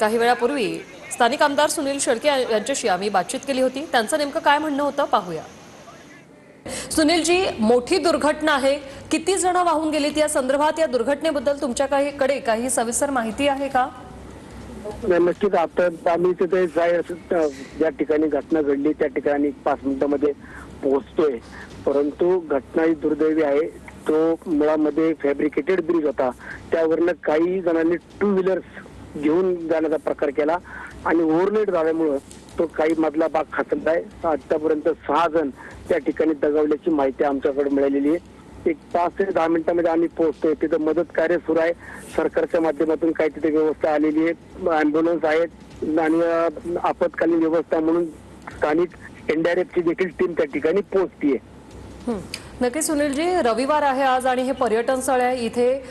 काही वेळापूर्वी स्थानिक आमदार सुनील शेळके यांच्याशी आम्ही बातचीत केली होती। त्यांचं नेमकं काय म्हणणं होतं पाहूया। सुनीलजी, मोठी दुर्घटना आहे, किती जण वाहून गेलीत या संदर्भात, या दुर्घटनेबद्दल तुमच्याकडे काही सविस्तर माहिती आहे का? नक्कीच आता आम्ही तिथे ज्या ठिकाणी घटना घडली त्या ठिकाणी 5 मिनिटांमध्ये पोहोचतोय, परंतु घटना ही दुर्दैवी आहे। तो मुळामध्ये फॅब्रिकेटेड ब्रिज होता, त्यावरनं काही जणांनी 2 व्हीलर्स घेऊन जाण्याचा प्रकार केला आणि ओव्हरलोड झाल्यामुळं तो काही मधला भाग खचलाय। आतापर्यंत 6 जण त्या ठिकाणी दगावल्याची माहिती आमच्याकडे मिळालेली आहे। एक 5 ते 10 मिनिटांमध्ये आम्ही पोहोचतोय, तिथं मदत कार्य सुरू आहे। सरकारच्या माध्यमातून काही तिथे व्यवस्था आलेली आहे, अँब्युलन्स आहेत आणि आपत्कालीन व्यवस्था म्हणून स्थानिक एनडीआरएफची देखील टीम त्या ठिकाणी पोहोचतीये। नक्की सुनीलजी, रविवार आहे आज आणि हे पर्यटन स्थळ आहे, इथे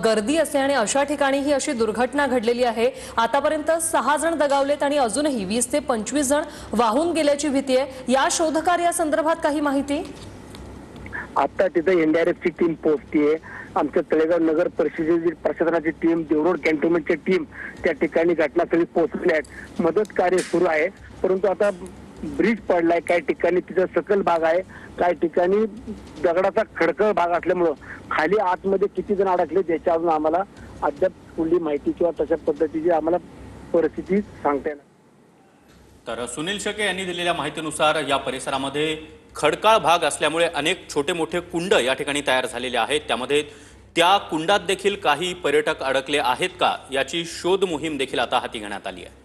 गर्दी असते आणि अशा ठिकाणी ही अशी दुर्घटना घडलेली आहे। आतापर्यंत 6 जण दगावलेत आणि अजूनही 20 ते 25 जण वाहून गेल्याची भीती आहे। या शोधकार्यासंदर्भात काही माहिती? आता तिथे एनडीआरएफची टीम पोहोचतीये, आमच्या तळेगाव नगर परिषदेची प्रशासनाची टीम, देवरोड कॅन्टोन्मेंटची टीम त्या ठिकाणी घटनास्थळी पोहोचली आहे। मदत कार्य सुरू आहे, परंतु आता ब्रिज पडलाय, काही ठिकाणी तिचा सकल भाग आहे, काही ठिकाणी दगडाचा खडखळ भाग असल्यामुळं खाली आतमध्ये किती जण अडकले त्याच्या अजून आम्हाला अद्याप पुढली माहिती किंवा तशा पद्धतीची आम्हाला परिस्थिती सांगता येणार। तर सुनील शेळके यांनी दिलेल्या माहितीनुसार या परिसरामध्ये खडकाळ भाग असल्यामुळे अनेक छोटे मोठे कुंड या ठिकाणी तयार झालेले आहेत। त्यामध्ये त्या कुंडात देखील काही पर्यटक अडकले आहेत का याची शोध मोहीम देखील आता हाती घेण्यात आली आहे।